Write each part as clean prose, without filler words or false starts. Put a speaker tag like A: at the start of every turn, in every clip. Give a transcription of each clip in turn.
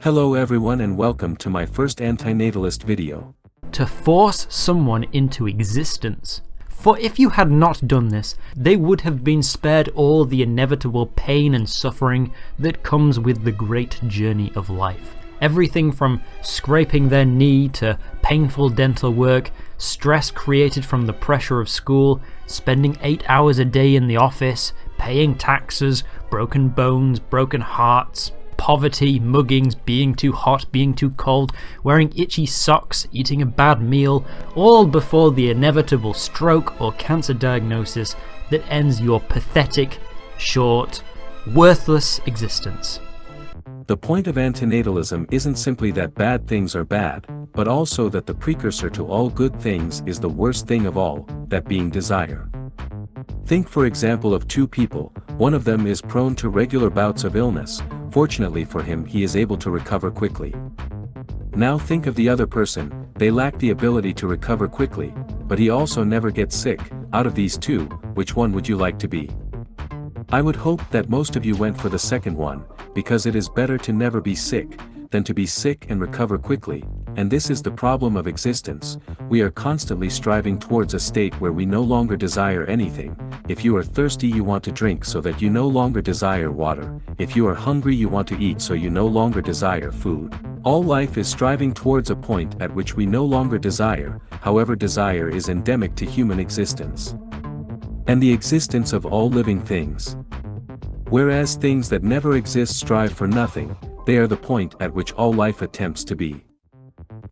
A: Hello everyone and welcome to my first anti-natalist video.
B: To force someone into existence. For if you had not done this, they would have been spared all the inevitable pain and suffering that comes with the great journey of life. Everything from scraping their knee to painful dental work, stress created from the pressure of school, spending 8 hours a day in the office, paying taxes, broken bones, broken hearts, poverty, muggings, being too hot, being too cold, wearing itchy socks, eating a bad meal, all before the inevitable stroke or cancer diagnosis that ends your pathetic, short, worthless existence.
A: The point of antinatalism isn't simply that bad things are bad, but also that the precursor to all good things is the worst thing of all, that being desire. Think for example of two people, one of them is prone to regular bouts of illness. Fortunately for him, he is able to recover quickly. Now think of the other person, they lack the ability to recover quickly, but he also never gets sick. Out of these two, which one would you like to be? I would hope that most of you went for the second one, because it is better to never be sick, than to be sick and recover quickly, and this is the problem of existence. We are constantly striving towards a state where we no longer desire anything. If you are thirsty, you want to drink so that you no longer desire water. If you are hungry, you want to eat so you no longer desire food. All life is striving towards a point at which we no longer desire. However, desire is endemic to human existence and the existence of all living things. Whereas things that never exist strive for nothing, they are the point at which all life attempts to be.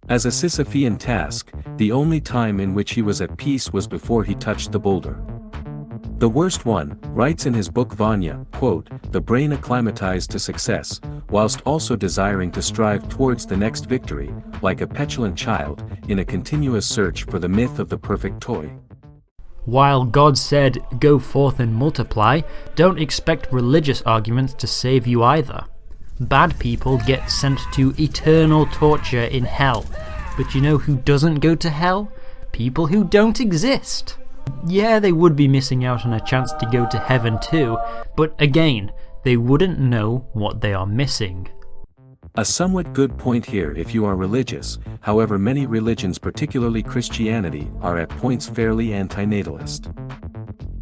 A: As a Sisyphean task, the only time in which he was at peace was before he touched the boulder. The worst one writes in his book Vanya, quote, "The brain acclimatized to success, whilst also desiring to strive towards the next victory, like a petulant child, in a continuous search for the myth of the perfect toy."
B: While God said, "Go forth and multiply," don't expect religious arguments to save you either. Bad people get sent to eternal torture in hell. But you know who doesn't go to hell? People who don't exist. Yeah, they would be missing out on a chance to go to heaven too, but again, they wouldn't know what they are missing.
A: A somewhat good point here if you are religious. However, many religions, particularly Christianity, are at points fairly anti-natalist.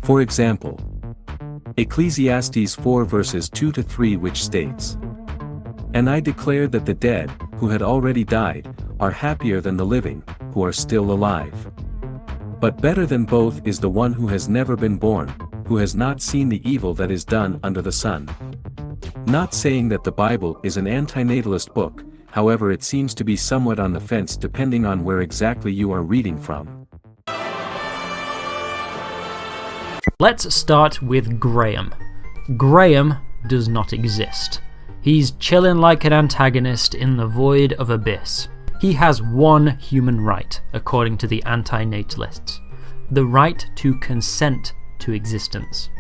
A: For example, Ecclesiastes 4 verses 2-3, which states, "And I declare that the dead, who had already died, are happier than the living, who are still alive. But better than both is the one who has never been born, who has not seen the evil that is done under the sun." Not saying that the Bible is an anti-natalist book, however it seems to be somewhat on the fence depending on where exactly you are reading from.
B: Let's start with Graham. Graham does not exist. He's chilling like an antagonist in the void of abyss. He has one human right, according to the anti-natalists: the right to consent to existence.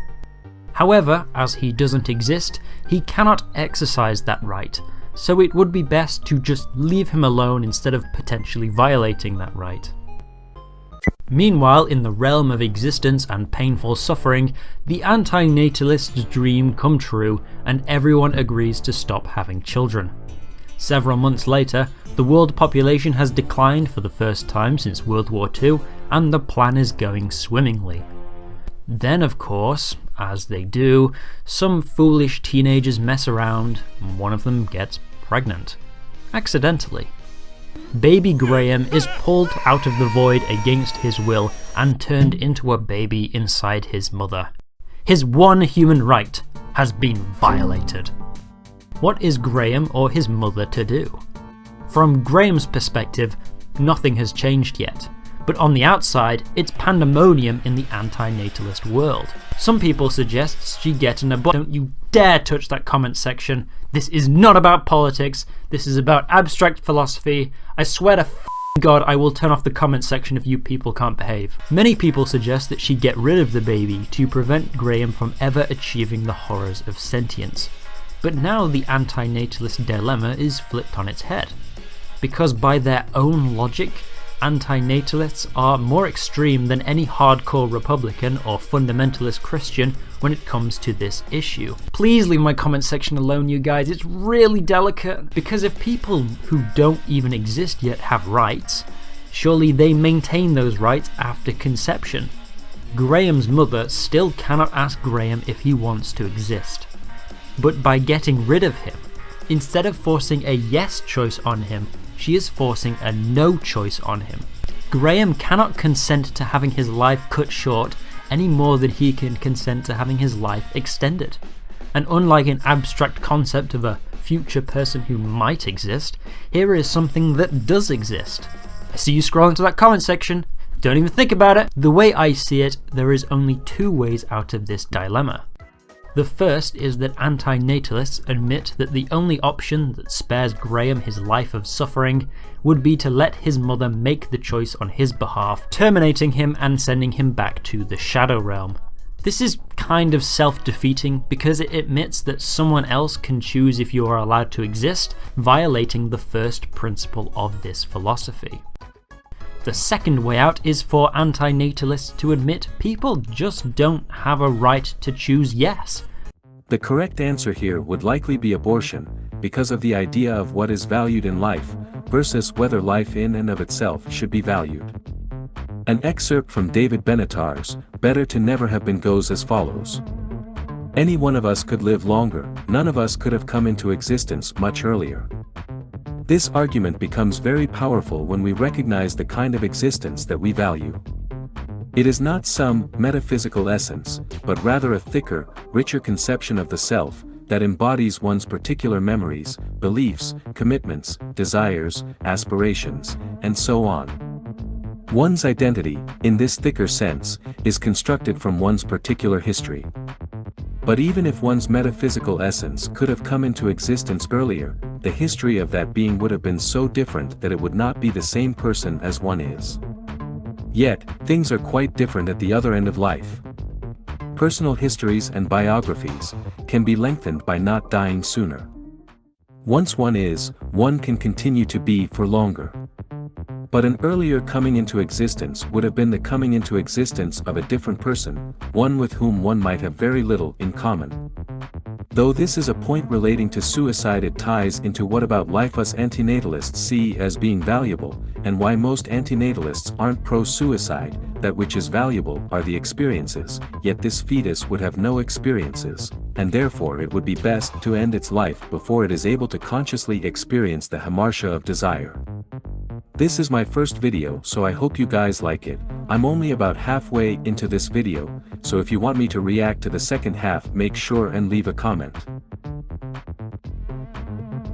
B: However, as he doesn't exist, he cannot exercise that right, so it would be best to just leave him alone instead of potentially violating that right. Meanwhile, in the realm of existence and painful suffering, the anti-natalist's dream come true and everyone agrees to stop having children. Several months later, the world population has declined for the first time since World War II, and the plan is going swimmingly. Then, of course, as they do, some foolish teenagers mess around, and one of them gets pregnant. Accidentally. Baby Graham is pulled out of the void against his will and turned into a baby inside his mother. His one human right has been violated. What is Graham or his mother to do? From Graham's perspective, nothing has changed yet. But on the outside, it's pandemonium in the anti-natalist world. Some people suggest she get an abortion. Don't you dare touch that comment section. This is not about politics. This is about abstract philosophy. I swear to God, I will turn off the comment section if you people can't behave. Many people suggest that she get rid of the baby to prevent Graham from ever achieving the horrors of sentience. But now the anti-natalist dilemma is flipped on its head. Because by their own logic, anti-natalists are more extreme than any hardcore Republican or fundamentalist Christian when it comes to this issue. Please leave my comment section alone, you guys, it's really delicate, because if people who don't even exist yet have rights, surely they maintain those rights after conception. Graham's mother still cannot ask Graham if he wants to exist. But by getting rid of him, instead of forcing a yes choice on him, she is forcing a no choice on him. Graham cannot consent to having his life cut short any more than he can consent to having his life extended. And unlike an abstract concept of a future person who might exist, here is something that does exist. I see you scrolling to that comment section, don't even think about it. The way I see it, there is only two ways out of this dilemma. The first is that anti-natalists admit that the only option that spares Graham his life of suffering would be to let his mother make the choice on his behalf, terminating him and sending him back to the Shadow Realm. This is kind of self-defeating because it admits that someone else can choose if you are allowed to exist, violating the first principle of this philosophy. The second way out is for anti-natalists to admit people just don't have a right to choose yes.
A: The correct answer here would likely be abortion, because of the idea of what is valued in life, versus whether life in and of itself should be valued. An excerpt from David Benatar's Better to Never Have Been goes as follows. Any one of us could live longer, none of us could have come into existence much earlier. This argument becomes very powerful when we recognize the kind of existence that we value. It is not some metaphysical essence, but rather a thicker, richer conception of the self, that embodies one's particular memories, beliefs, commitments, desires, aspirations, and so on. One's identity, in this thicker sense, is constructed from one's particular history. But even if one's metaphysical essence could have come into existence earlier, the history of that being would have been so different that it would not be the same person as one is. Yet, things are quite different at the other end of life. Personal histories and biographies can be lengthened by not dying sooner. Once one is, one can continue to be for longer. But an earlier coming into existence would have been the coming into existence of a different person, one with whom one might have very little in common. Though this is a point relating to suicide, it ties into what about life us antinatalists see as being valuable, and why most antinatalists aren't pro-suicide. That which is valuable are the experiences, yet this fetus would have no experiences, and therefore it would be best to end its life before it is able to consciously experience the hamartia of desire. This is my first video, so I hope you guys like it. I'm only about halfway into this video, so if you want me to react to the second half, make sure and leave a comment.